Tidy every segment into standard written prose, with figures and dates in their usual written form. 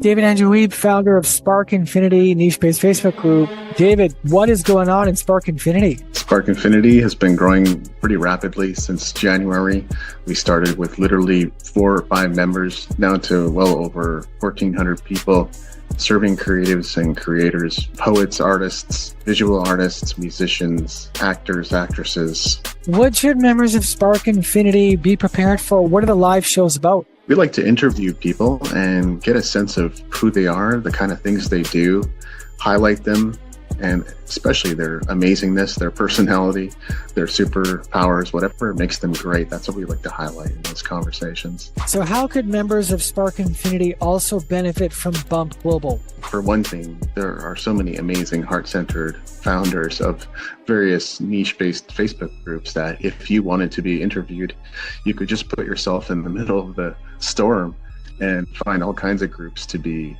David Andrew Weeb, founder of Spark Infinity niche-based Facebook group. David, what is going on in Spark Infinity? Spark Infinity has been growing pretty rapidly since January. We started with literally 4 or 5 members, now to well over 1,400 people, serving creatives and creators, poets, artists, visual artists, musicians, actors, actresses. What should members of Spark Infinity be prepared for? What are the live shows about? We like to interview people and get a sense of who they are, the kind of things they do, highlight them, and especially their amazingness, their personality, their superpowers, whatever makes them great. That's what we like to highlight in those conversations. So how could members of Spark Infinity also benefit from Bump Global? For one thing, there are so many amazing heart-centered founders of various niche-based Facebook groups that if you wanted to be interviewed, you could just put yourself in the middle of the storm and find all kinds of groups to be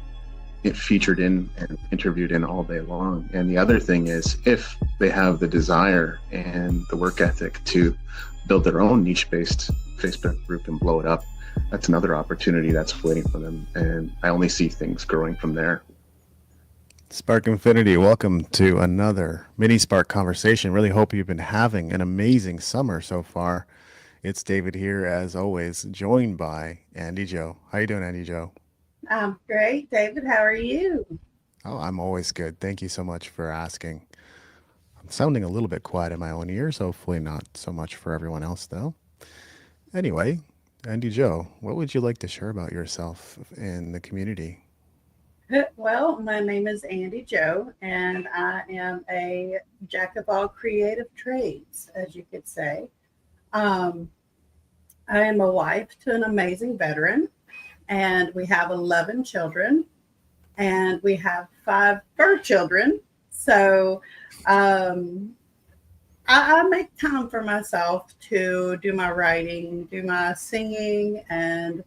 featured in and interviewed in all day long. And the other thing is, if they have the desire and the work ethic to build their own niche-based Facebook group and blow it up, that's another opportunity that's waiting for them. And I only see things growing from there. Spark Infinity, welcome to another mini Spark conversation. Really hope you've been having an amazing summer so far. It's David here, as always, joined by Andi Joe. How you doing, Andi Joe? I'm great, David. How are you? Oh, I'm always good. Thank you so much for asking. I'm sounding a little bit quiet in my own ears, hopefully not so much for everyone else, though. Anyway, Andi Joe, what would you like to share about yourself in the community? Well, my name is Andi Joe, and I am a jack of all creative trades, as you could say. I am a wife to an amazing veteran, and we have 11 children, and we have 5 fur children. So I make time for myself to do my writing, do my singing, and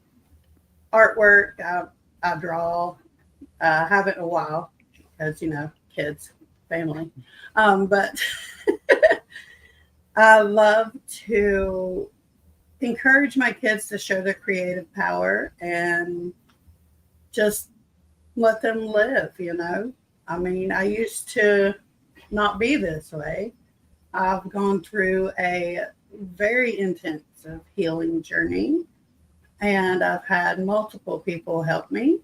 artwork. I draw. Haven't in a while because, kids, family. But I love to encourage my kids to show their creative power and just let them live, I mean, I used to not be this way. I've gone through a very intensive healing journey, and I've had multiple people help me.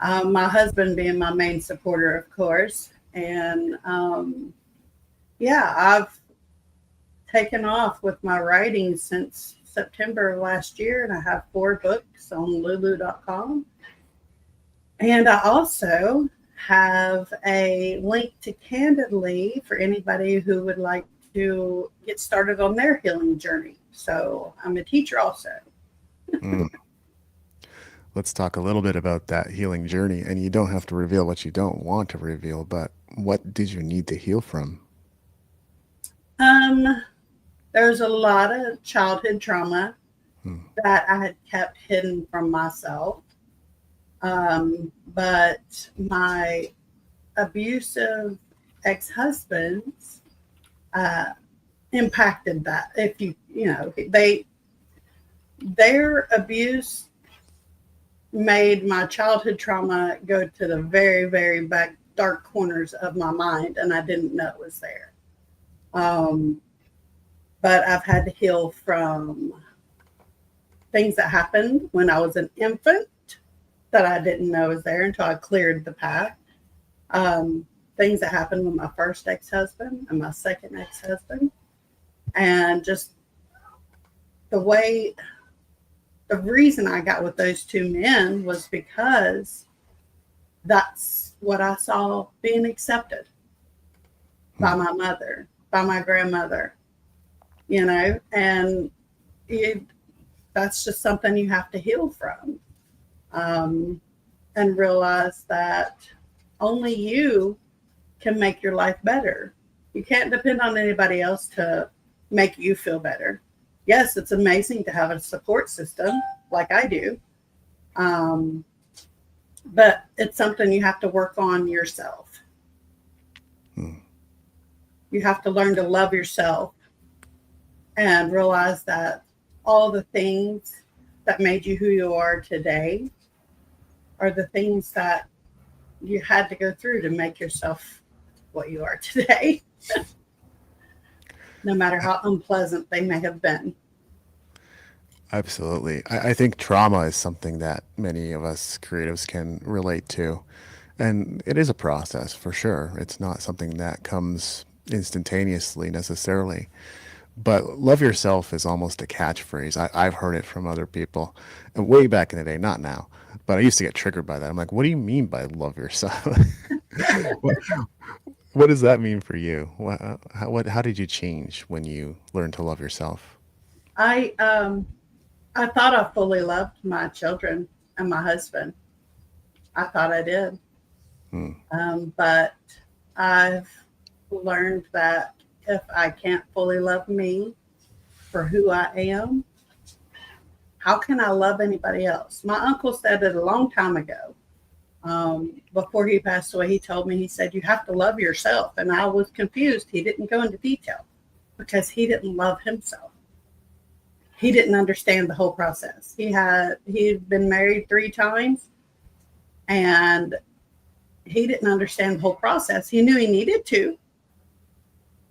My husband being my main supporter, of course. And I've taken off with my writing since September of last year, and I have 4 books on lulu.com. And I also have a link to Candidly for anybody who would like to get started on their healing journey. So I'm a teacher also. Let's talk a little bit about that healing journey. And you don't have to reveal what you don't want to reveal, but what did you need to heal from? There's a lot of childhood trauma that I had kept hidden from myself. But my abusive ex-husbands impacted that. Their abuse made my childhood trauma go to the very, very back dark corners of my mind, and I didn't know it was there. But I've had to heal from things that happened when I was an infant that I didn't know was there until I cleared the path. Things that happened with my first ex-husband and my second ex-husband, and just the reason I got with those 2 men was because that's what I saw being accepted by my mother, by my grandmother, and that's just something you have to heal from, and realize that only you can make your life better. You can't depend on anybody else to make you feel better. Yes, it's amazing to have a support system like I do, but it's something you have to work on yourself. You have to learn to love yourself and realize that all the things that made you who you are today are the things that you had to go through to make yourself what you are today, no matter how unpleasant they may have been. Absolutely. I think trauma is something that many of us creatives can relate to. And it is a process for sure. It's not something that comes instantaneously necessarily. But love yourself is almost a catchphrase. I've heard it from other people and way back in the day, not now. But I used to get triggered by that. I'm like, what do you mean by love yourself? what, what does that mean for you? How did you change when you learned to love yourself? I thought I fully loved my children and my husband. I thought I did. Hmm. But I've learned that if I can't fully love me for who I am, how can I love anybody else? My uncle said it a long time ago. Before he passed away, he told me, he said, you have to love yourself. And I was confused. He didn't go into detail because he didn't love himself. He didn't understand the whole process. He'd been married 3 times, and he didn't understand the whole process. He knew he needed to,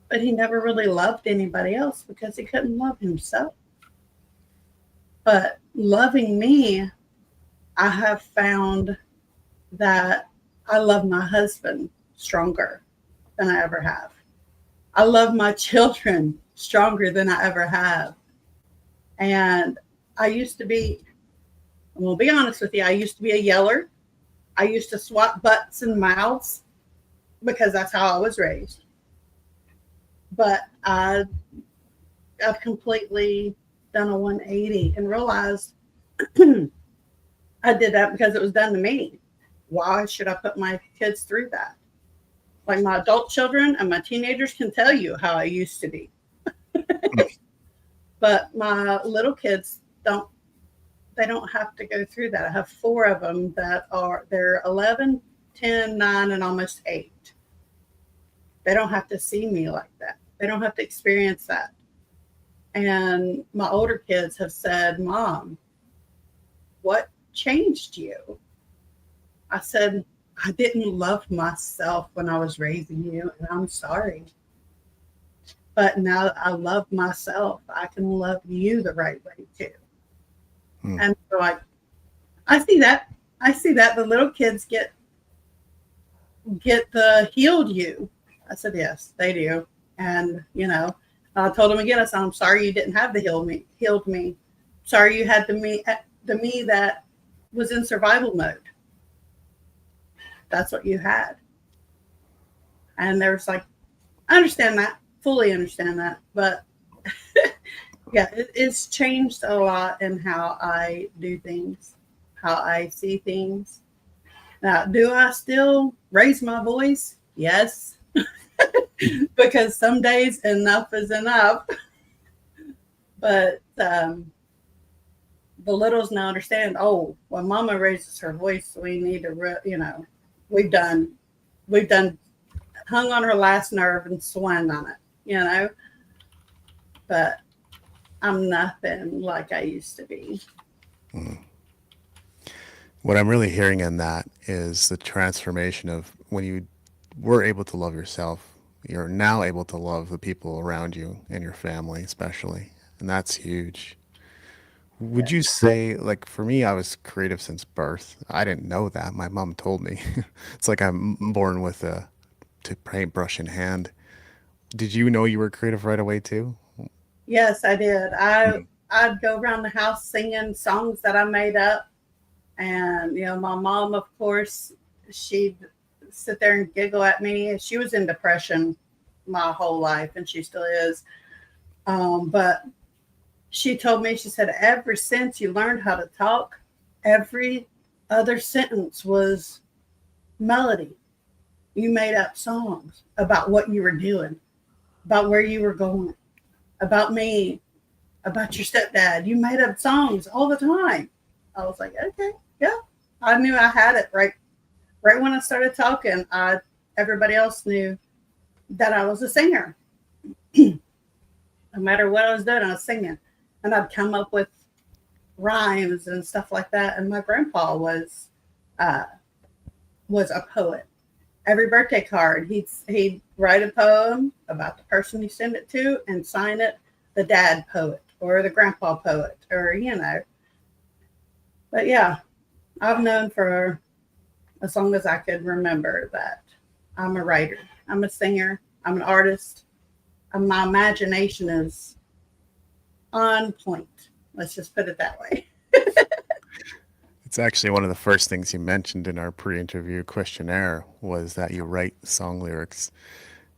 but he never really loved anybody else because he couldn't love himself. But loving me, I have found that I love my husband stronger than I ever have. I love my children stronger than I ever have. And I used to be, I'm going to be honest with you, I used to be a yeller. I used to swat butts and mouths because that's how I was raised. But I've completely done a 180 and realized I did that because it was done to me. Why should I put my kids through that? Like, my adult children and my teenagers can tell you how I used to be. But my little kids don't have to go through that. I have 4 of them they're 11, 10, 9, and almost 8. They don't have to see me like that. They don't have to experience that. And my older kids have said, Mom, what changed you? I said, I didn't love myself when I was raising you, and I'm sorry. But now I love myself. I can love you the right way too. And so I see that. The little kids get the healed you. I said, yes, they do. And, I told them again, I said, I'm sorry you didn't have the healed me. Sorry you had the me that was in survival mode. That's what you had. And there was like, I understand that, fully understand that. But yeah, it's changed a lot in how I do things, how I see things. Now, do I still raise my voice? Yes. Because some days enough is enough. But the littles now understand, oh, when Mama raises her voice, we need to, we've done hung on her last nerve and swung on it, But I'm nothing like I used to be. What I'm really hearing in that is the transformation of when you were able to love yourself, you're now able to love the people around you and your family, especially. And that's huge. Would you say, like, for me, I was creative since birth. I didn't know that. My mom told me. It's like I'm born with a paintbrush in hand. Did you know you were creative right away too? Yes, I did. I'd go around the house singing songs that I made up. And, my mom, of course, she'd sit there and giggle at me. She was in depression my whole life, and she still is. But she told me, she said, ever since you learned how to talk, every other sentence was melody. You made up songs about what you were doing, about where you were going, about me, about your stepdad. You made up songs all the time. I was like, okay, yeah. I knew I had it right when I started talking. Everybody else knew that I was a singer. No matter what I was doing, I was singing. And I'd come up with rhymes and stuff like that. And my grandpa was uh, was a poet. Every birthday card, he'd write a poem about the person he sent it to and sign it the dad poet or the grandpa poet or, you know. But yeah, I've known for as long as I could remember that I'm a writer. I'm a singer. I'm an artist. And my imagination is on point. Let's just put it that way. It's actually one of the first things you mentioned in our pre-interview questionnaire was that you write song lyrics.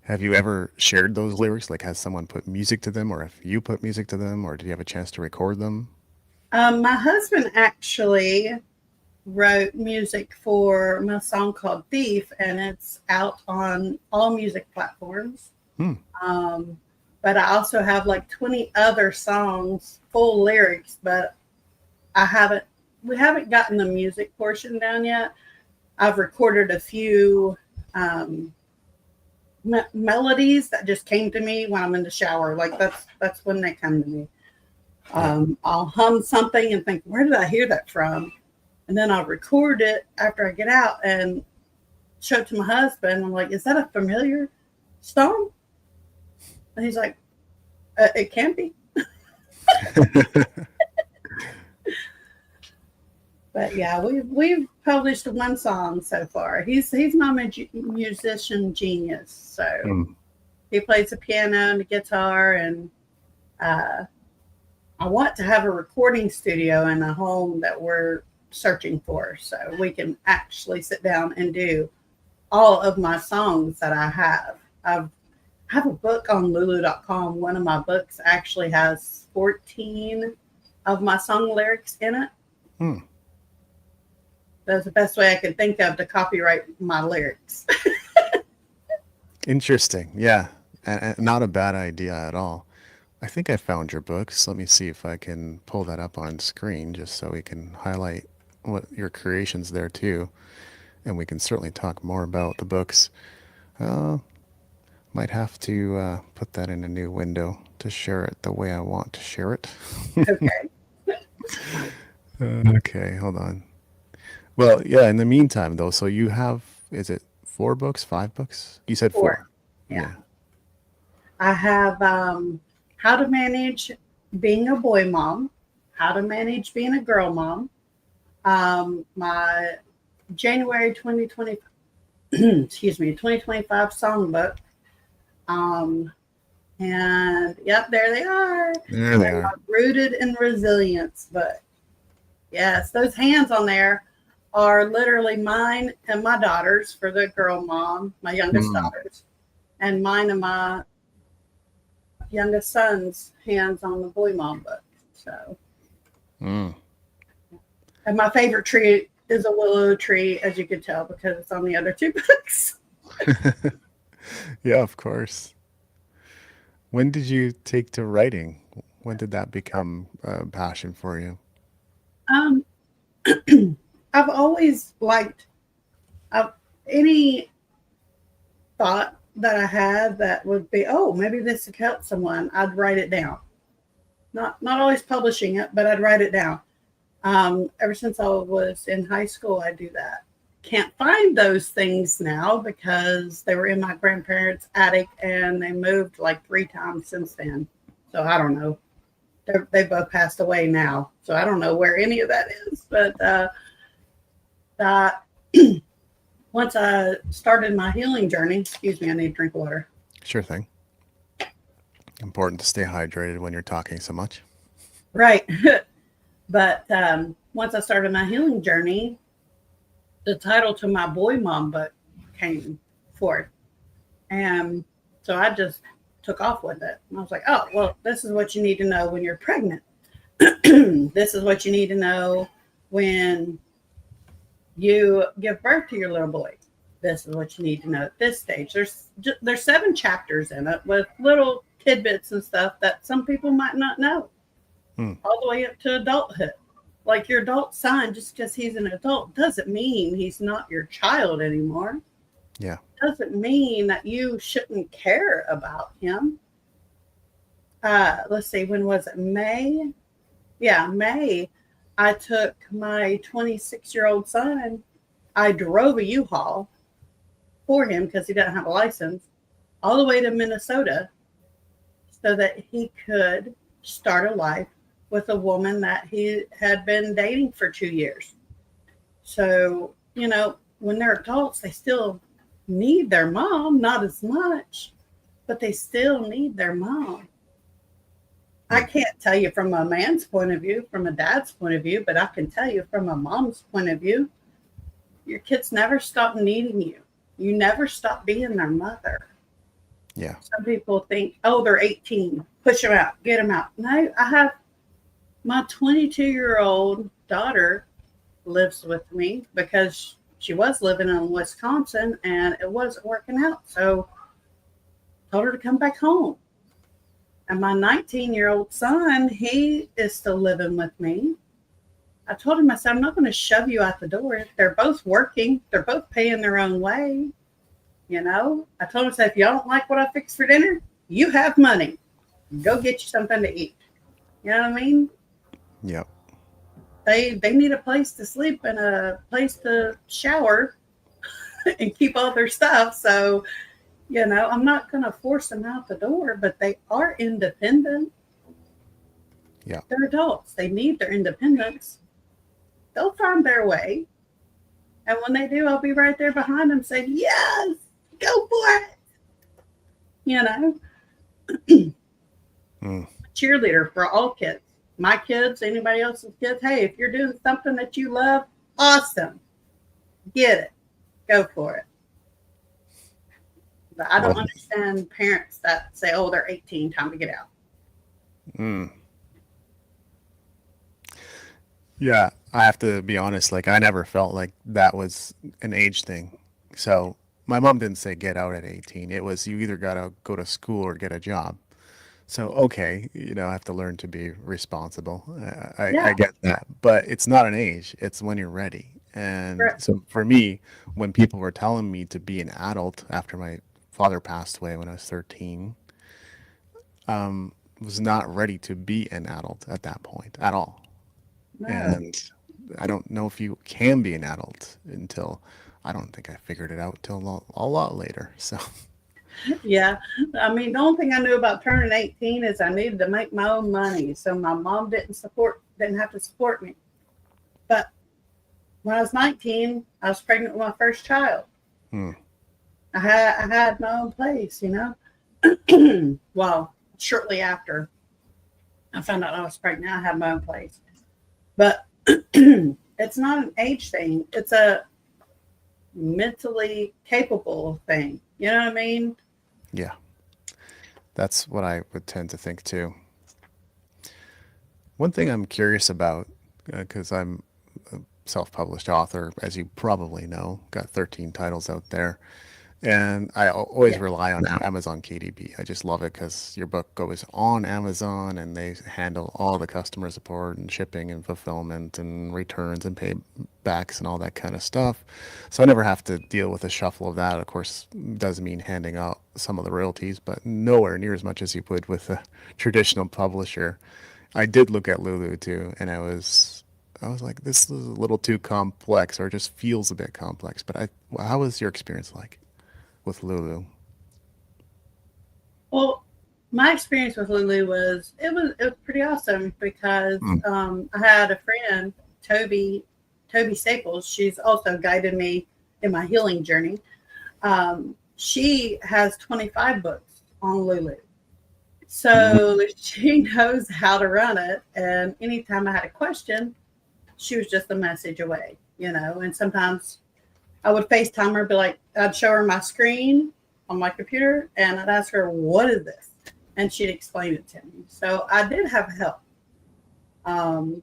Have you ever shared those lyrics? Like, has someone put music to them, or if you put music to them, or did you have a chance to record them? My husband actually wrote music for my song called Thief, and it's out on all music platforms. Um, but I also have like 20 other songs, full lyrics, but we haven't gotten the music portion down yet. I've recorded a few melodies that just came to me when I'm in the shower. Like that's when they come to me. I'll hum something and think, where did I hear that from? And then I'll record it after I get out and show it to my husband. I'm like, is that a familiar song? And he's like, it can be. But yeah, we've published one song so far. He's my musician genius. So he plays the piano and the guitar, and I want to have a recording studio in a home that we're searching for, so we can actually sit down and do all of my songs that I have. I have a book on lulu.com. One of my books actually has 14 of my song lyrics in it. That's the best way I could think of to copyright my lyrics. Interesting. Yeah. And not a bad idea at all. I think I found your books. Let me see if I can pull that up on screen just so we can highlight what your creations there too. And we can certainly talk more about the books. Might have to put that in a new window to share it the way I want to share it. Okay. Okay, hold on. Well, yeah, in the meantime, though, so you have, is it 4 books, 5 books? You said 4. Yeah. I have How to Manage Being a Boy Mom, How to Manage Being a Girl Mom, my January 2020, 2025 songbook. And yep, there they are. There they are. Rooted in Resilience book. Yes, those hands on there are literally mine and my daughter's for the girl mom, my youngest daughters, and mine and my youngest son's hands on the boy mom book. So, and my favorite tree is a willow tree, as you could tell, because it's on the other 2 books. Yeah, of course. When did you take to writing? When did that become a passion for you? I've always liked any thought that I had that would be, oh, maybe this would help someone. I'd write it down. Not always publishing it, but I'd write it down. Ever since I was in high school, I do that. Can't find those things now because they were in my grandparents' attic and they moved like 3 times since then. So I don't know. They both passed away now. So I don't know where any of that is. But once I started my healing journey, excuse me, I need to drink water. Sure thing. Important to stay hydrated when you're talking so much. Right. But once I started my healing journey, the title to my boy mom book came forth. And so I just took off with it. And I was like, oh, well, this is what you need to know when you're pregnant. This is what you need to know when you give birth to your little boy. This is what you need to know at this stage. There's 7 chapters in it with little tidbits and stuff that some people might not know, all the way up to adulthood. Like your adult son, just because he's an adult doesn't mean he's not your child anymore. Yeah. Doesn't mean that you shouldn't care about him. Let's see, when was it? May? Yeah, May. I took my 26-year-old son I drove a U-Haul for him because he didn't have a license all the way to Minnesota so that he could start a life with a woman that he had been dating for 2 years. So, when they're adults, they still need their mom, not as much, but they still need their mom. I can't tell you from a man's point of view, from a dad's point of view, but I can tell you from a mom's point of view, your kids never stop needing you. You never stop being their mother. Yeah. Some people think, oh, they're 18. Push them out. Get them out. No, I have my 22-year-old daughter lives with me because she was living in Wisconsin and it wasn't working out. So I told her to come back home. And my 19-year-old son, he is still living with me. I told him, I said, I'm not going to shove you out the door. They're both working. They're both paying their own way. I told him, I said, if y'all don't like what I fix for dinner, you have money. Go get you something to eat. You know what I mean? Yep. They need a place to sleep and a place to shower and keep all their stuff. So, I'm not going to force them out the door, but they are independent. Yeah. They're adults. They need their independence. They'll find their way. And when they do, I'll be right there behind them saying, yes, go for it. Cheerleader for all kids. My kids, anybody else's kids. Hey, if you're doing something that you love, awesome. Get it. Go for it. But I don't understand parents that say, oh, they're 18, time to get out. Yeah, I have to be honest, I never felt like that was an age thing. So my mom didn't say get out at 18. It was you either got to go to school or get a job. So, okay, I have to learn to be responsible. I get that. But it's not an age, it's when you're ready. And so for me, when people were telling me to be an adult after my father passed away when I was 13, was not ready to be an adult at that point at all. No. And I don't know if you can be an adult until, I don't think I figured it out till a lot later. So. Yeah. I mean, the only thing I knew about turning 18 is I needed to make my own money. So my mom didn't have to support me. But when I was 19, I was pregnant with my first child. I had my own place, Well, shortly after I found out I was pregnant, I had my own place. But it's not an age thing. It's a mentally capable thing. You know what I mean? Yeah. That's what I would tend to think too. One thing I'm curious about, because I'm a self-published author, as you probably know, got 13 titles out there. And I always rely on Amazon KDP. I just love it because your book goes on Amazon and they handle all the customer support and shipping and fulfillment and returns and paybacks and all that kind of stuff. So I never have to deal with a shuffle of that. Of course, does mean handing out some of the royalties, but nowhere near as much as you would with a traditional publisher. I did look at Lulu too, and I was like, this is a little too complex, or it just feels a bit complex. But how was your experience like with Lulu? Well, my experience with Lulu was pretty awesome because I had a friend, Toby Staples. She's also guided me in my healing journey. She has 25 books on Lulu. So she knows how to run it. And anytime I had a question, she was just a message away, and sometimes I would FaceTime her, I'd show her my screen on my computer, and I'd ask her, what is this? And she'd explain it to me. So I did have help,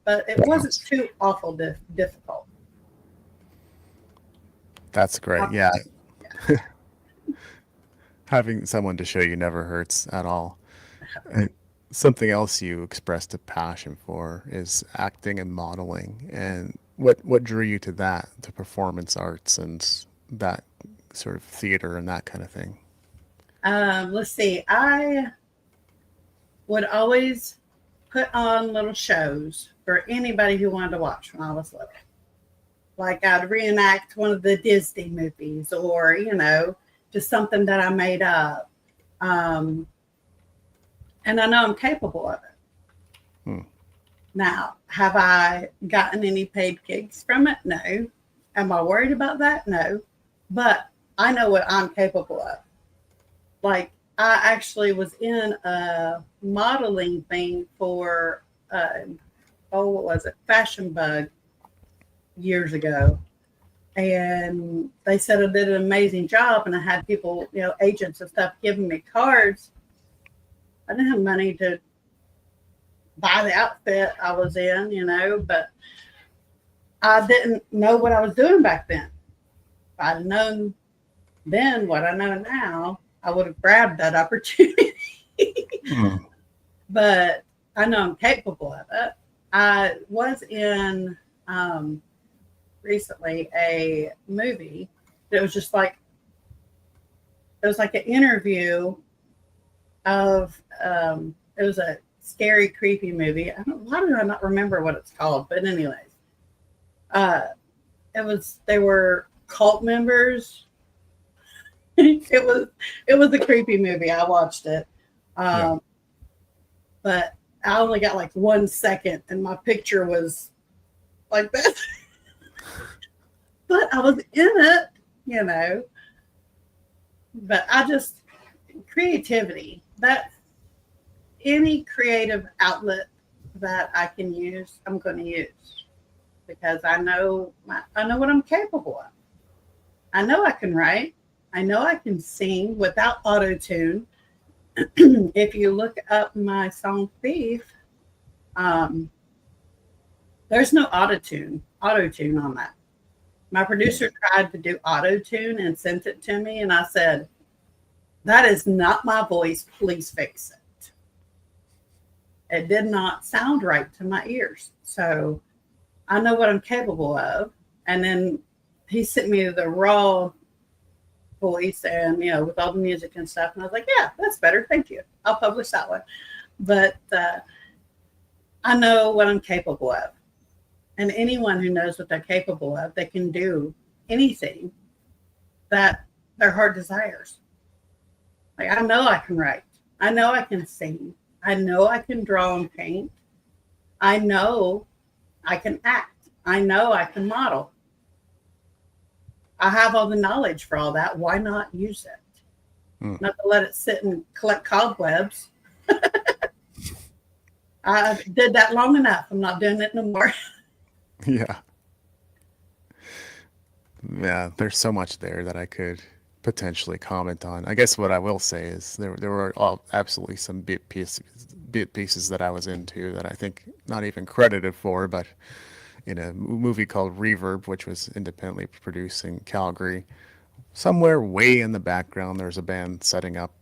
but it wasn't too awful difficult. That's great. Yeah. Having someone to show you never hurts at all. And something else you expressed a passion for is acting and modeling. And what drew you to that, to performance arts and that sort of theater and that kind of thing? Let's see. I would always put on little shows for anybody who wanted to watch when I was little. Like I'd reenact one of the Disney movies or, just something that I made up. Um, and I know I'm capable of it. Hmm. Now, have I gotten any paid gigs from it? No. Am I worried about that? No. But I know what I'm capable of. Like, I actually was in a modeling thing for, what was it? Fashion Bug years ago. And they said I did an amazing job. And I had people, agents and stuff giving me cards. I didn't have money to buy the outfit I was in, but I didn't know what I was doing back then. If I'd known then what I know now, I would have grabbed that opportunity. Hmm. But I know I'm capable of it. I was in recently a movie that was just like, it was like an interview of, it was a scary, creepy movie. Why do I not remember what it's called? But anyways, they were cult members. it was a creepy movie. I watched it. Yeah. But I only got like 1 second and my picture was like that. But I was in it. But creativity, that any creative outlet that I can use, I'm going to use because I know what I'm capable of. I know I can write. I know I can sing without auto-tune. If you look up my song Thief, there's no auto-tune on that. My producer tried to do auto-tune and sent it to me, and I said, that is not my voice. Please fix it. It did not sound right to my ears. So I know what I'm capable of. And then he sent me the raw voice and, with all the music and stuff. And I was like, yeah, that's better. Thank you. I'll publish that one. But I know what I'm capable of. And anyone who knows what they're capable of, they can do anything that their heart desires. Like, I know I can write. I know I can sing. I know I can draw and paint. I know I can act. I know I can model. I have all the knowledge for all that. Why not use it? Not to let it sit and collect cobwebs. I did that long enough. I'm not doing it no more. Yeah. Yeah, there's so much there that I could potentially comment on. I guess what I will say is there were absolutely some bit pieces that I was into that I think not even credited for, but in a movie called Reverb, which was independently produced in Calgary, somewhere way in the background there's a band setting up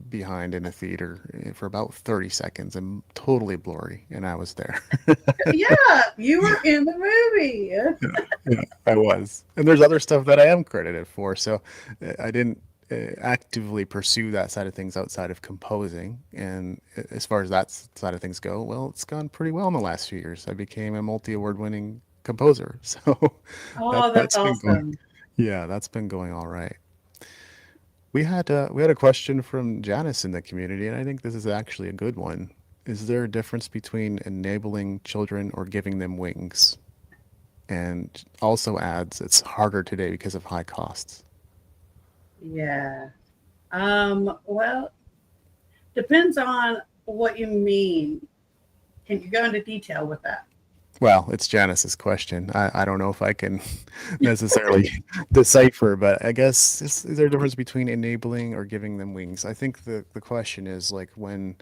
behind in a theater for about 30 seconds and totally blurry, and I was there. Yeah, you were in the movie. Yeah, I was. And there's other stuff that I am credited for. So I didn't actively pursue that side of things outside of composing. And as far as that side of things go, well, it's gone pretty well in the last few years. I became a multi-award winning composer. So Oh, that's awesome. that's been going all right. We had a question from Janice in the community, and I think this is actually a good one. Is there a difference between enabling children or giving them wings? And also adds it's harder today because of high costs. Yeah. Well, depends on what you mean. Can you go into detail with that? Well, it's Janice's question. I don't know if I can necessarily decipher, but I guess is there a difference between enabling or giving them wings? I think the question is like when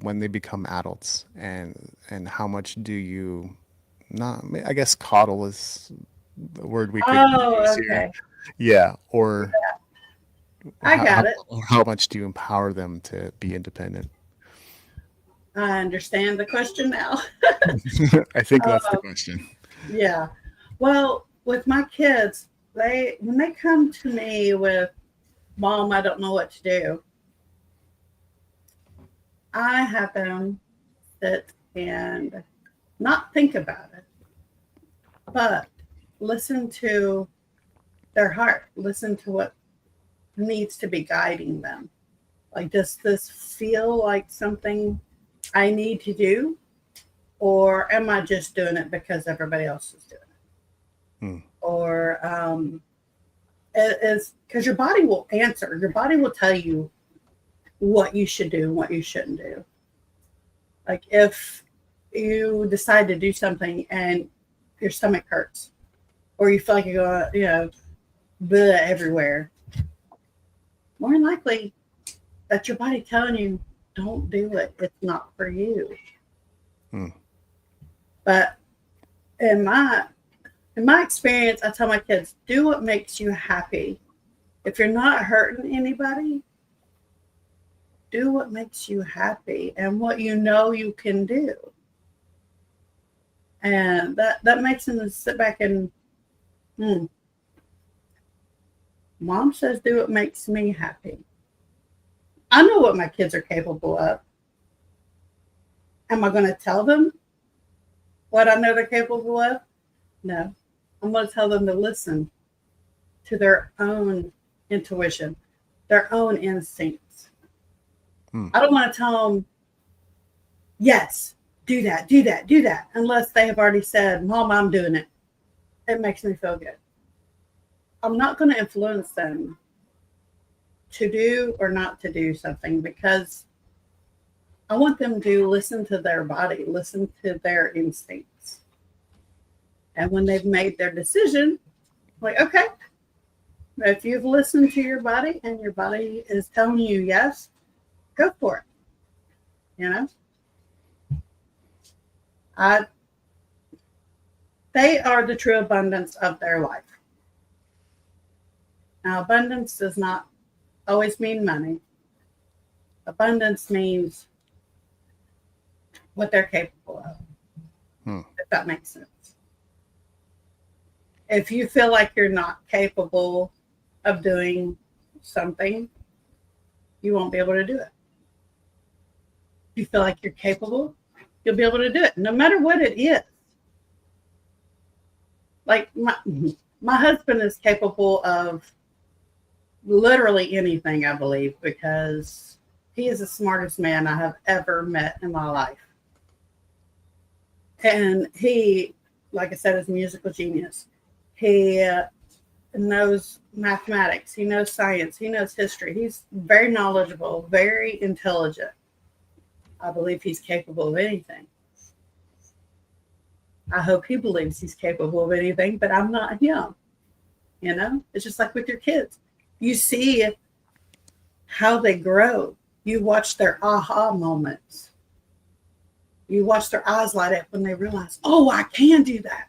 they become adults and how much do you not, I guess coddle is the word we could use here. Okay. Yeah, or I got it. Or how much do you empower them to be independent? I understand the question now. I think that's the question. Yeah. Well, with my kids, when they come to me with, Mom, I don't know what to do, I have them sit and not think about it, but listen to their heart, listen to what needs to be guiding them. Like, does this feel like something I need to do? Or am I just doing it because everybody else is doing it? Hmm. Or it is because your body will answer. Your body will tell you what you should do and what you shouldn't do. Like if you decide to do something and your stomach hurts, or you feel like you're going, bleh everywhere, more than likely that's your body telling you, don't do it. It's not for you. Hmm. But in my experience, I tell my kids, do what makes you happy. If you're not hurting anybody, do what makes you happy and what you know you can do. And that makes them sit back and, Mom says do what makes me happy. I know what my kids are capable of. Am I going to tell them what I know they're capable of? No. I'm going to tell them to listen to their own intuition, their own instincts. I don't want to tell them, yes, do that, do that, do that, unless they have already said, Mom, I'm doing it. It makes me feel good. I'm not going to influence them to do or not to do something because I want them to listen to their body, listen to their instincts. And when they've made their decision, like, okay, if you've listened to your body and your body is telling you yes, go for it. They are the true abundance of their life. Now, abundance does not always mean money. Abundance means what they're capable of, if that makes sense. If you feel like you're not capable of doing something, you won't be able to do it. If you feel like you're capable, you'll be able to do it, no matter what it is. Like my husband is capable of literally anything, I believe, because he is the smartest man I have ever met in my life. And he, like I said, is a musical genius. He knows mathematics. He knows science. He knows history. He's very knowledgeable, very intelligent. I believe he's capable of anything. I hope he believes he's capable of anything, but I'm not him. It's just like with your kids. You see how they grow. You watch their aha moments. You watch their eyes light up when they realize, oh, I can do that.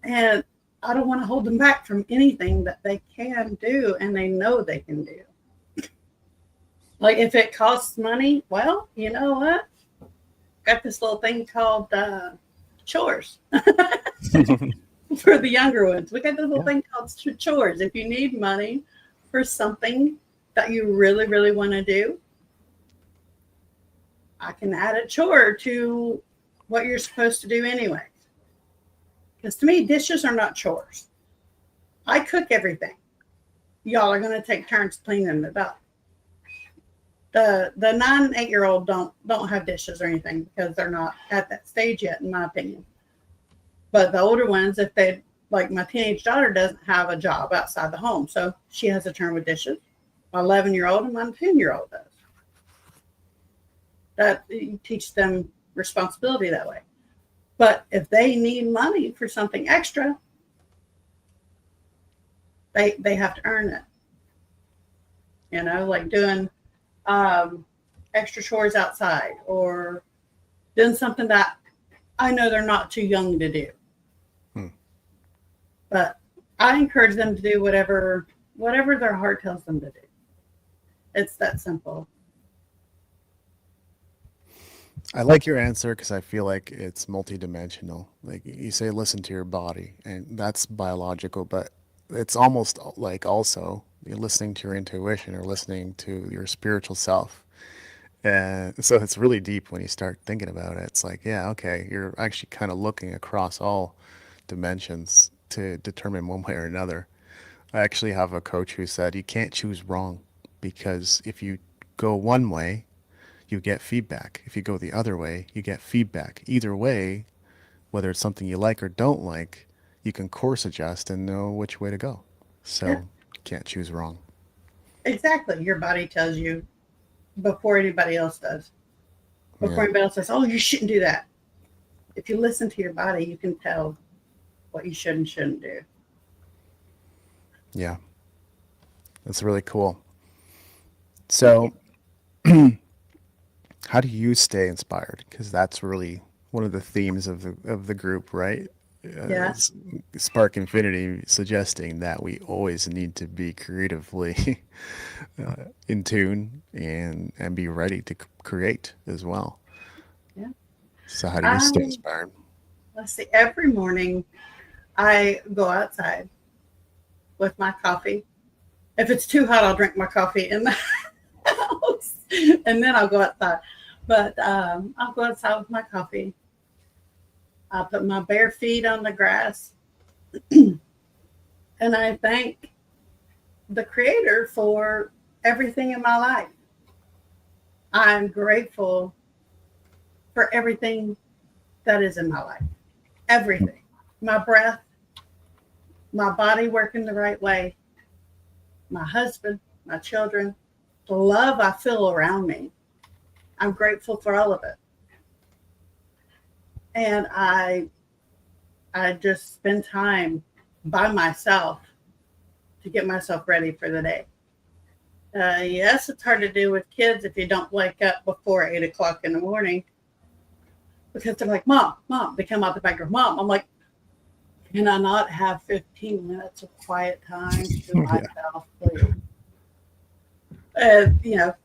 And I don't want to hold them back from anything that they can do and they know they can do. Like if it costs money, well, you know what? Got this little thing called chores for the younger ones. We got this little thing called chores. If you need money for something that you really, really want to do, I can add a chore to what you're supposed to do anyway. Because to me, dishes are not chores. I cook everything. Y'all are going to take turns cleaning it up. The 9 and 8-year-old don't have dishes or anything because they're not at that stage yet, in my opinion. But the older ones, if they, like my teenage daughter doesn't have a job outside the home, so she has a turn with dishes. My 11-year-old and my 10-year-old does. That you teach them responsibility that way. But if they need money for something extra, they have to earn it. Like doing extra chores outside or doing something that I know they're not too young to do. But I encourage them to do whatever their heart tells them to do. It's that simple. I like your answer because I feel like it's multidimensional. Like you say, listen to your body, and that's biological, but it's almost like also you're listening to your intuition or listening to your spiritual self. And so it's really deep when you start thinking about it. It's like, yeah, okay, you're actually kind of looking across all dimensions to determine one way or another. I actually have a coach who said you can't choose wrong, because if you go one way, you get feedback. If you go the other way, you get feedback. Either way, whether it's something you like or don't like, you can course adjust and know which way to go. So Yeah, you can't choose wrong. exactly. Your body tells you before anybody else does. Before Yeah. anybody else says, "Oh, you shouldn't do that." If you listen to your body, you can tell what you should and shouldn't do. Yeah. That's really cool. Thank you. So how do you stay inspired? Because that's really one of the themes of the group, right? Yeah. Spark Infinity suggesting that we always need to be creatively in tune and be ready to create as well. Yeah. So how do you stay I inspired? Let's see. Every morning, I go outside with my coffee. If it's too hot, I'll drink my coffee in the house, and then I'll go outside. But I'll go outside with my coffee. I'll put my bare feet on the grass, and I thank the Creator for everything in my life. I'm grateful for everything that is in my life. Everything. My breath, my body working the right way, my husband, my children, the love I feel around me. I'm grateful for all of it. And I just spend time by myself to get myself ready for the day. Yes, it's hard to do with kids if you don't wake up before 8 o'clock in the morning, because they're like, "Mom, Mom." They come out the back door, "Mom." I'm like, "Can I not have 15 minutes of quiet time to Yeah. myself, please?"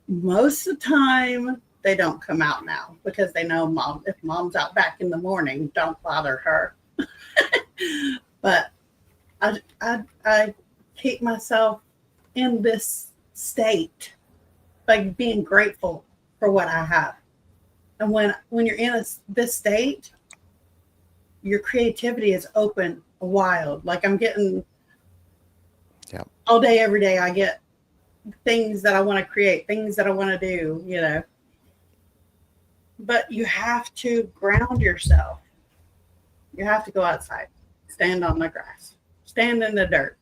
Most of the time they don't come out now because they know mom. If mom's out back in the morning, don't bother her. But I keep myself in this state by being grateful for what I have. And when you're in this state, your creativity is open, wild. Like I'm getting Yeah. all day, every day. I get things that I want to create, things that I want to do. But you have to ground yourself. You have to go outside, stand on the grass, stand in the dirt,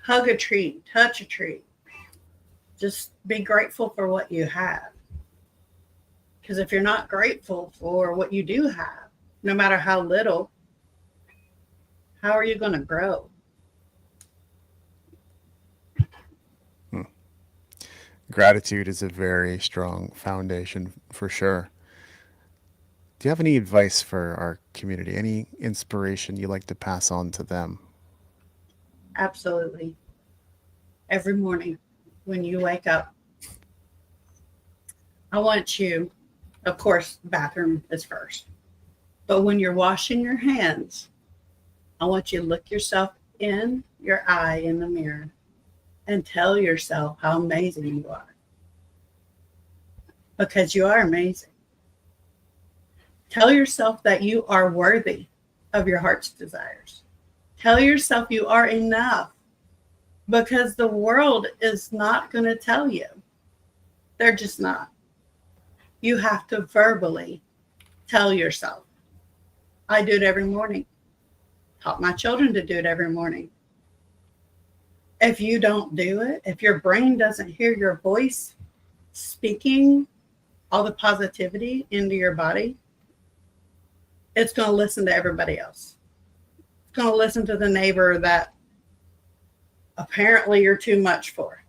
hug a tree, touch a tree. Just be grateful for what you have. Because if you're not grateful for what you do have, no matter how little, how are you going to grow? Gratitude is a very strong foundation for sure. Do you have any advice for our community? Any inspiration you like to pass on to them? Absolutely. Every morning when you wake up, I want you, of course, bathroom is first. But when you're washing your hands, I want you to look yourself in your eye in the mirror and tell yourself how amazing you are. Because you are amazing. Tell yourself that you are worthy of your heart's desires. Tell yourself you are enough, because the world is not going to tell you. They're just not. You have to verbally tell yourself. I do it every morning. Taught my children to do it every morning. If you don't do it, if your brain doesn't hear your voice speaking all the positivity into your body, it's going to listen to everybody else. It's going to listen to the neighbor that apparently you're too much for.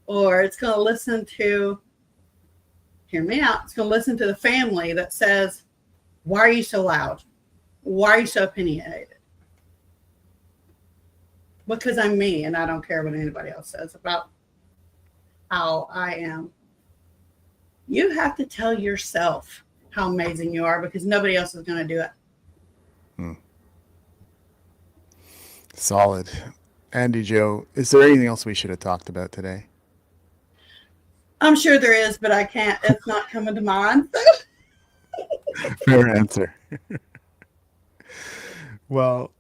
Or it's going to listen to, hear me out, it's going to listen to the family that says, "Why are you so loud? Why are you so opinionated?" Because I'm me and I don't care what anybody else says about how I am. You have to tell yourself how amazing you are, because nobody else is going to do it. Hmm. Solid. Andy, Joe, is there anything else we should have talked about today? I'm sure there is, but I can't. It's not coming to mind. Fair answer. Well,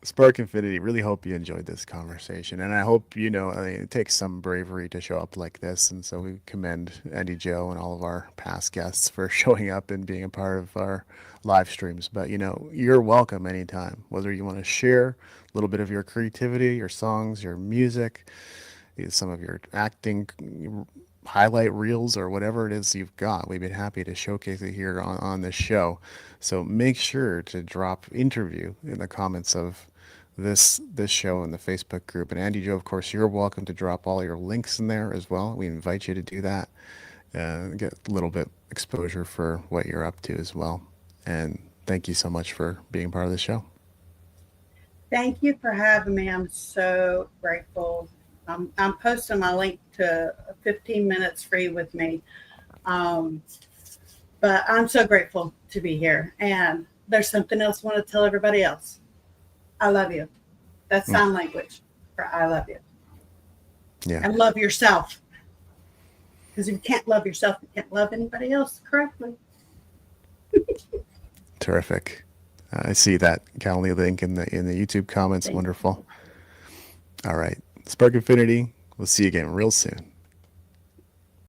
Spark Infinity, really hope you enjoyed this conversation. And I hope, I mean, it takes some bravery to show up like this. And so we commend Andy Joe and all of our past guests for showing up and being a part of our live streams. But, you're welcome anytime, whether you want to share a little bit of your creativity, your songs, your music, some of your acting highlight reels or whatever it is you've got. We'd be happy to showcase it here on this show. So make sure to drop interview in the comments of this show in the Facebook group. And Andy Joe, of course, you're welcome to drop all your links in there as well. We invite you to do that. Get a little bit exposure for what you're up to as well. And thank you so much for being part of the show. Thank you for having me. I'm so grateful. I'm posting my link to 15 minutes free with me. But I'm so grateful to be here. And there's something else I want to tell everybody else. I love you. That's sign language for I love you. Yeah. And love yourself. Because if you can't love yourself, you can't love anybody else correctly. Terrific. I see that Calendly link in the YouTube comments. Wonderful. All right. Spark Infinity. We'll see you again real soon.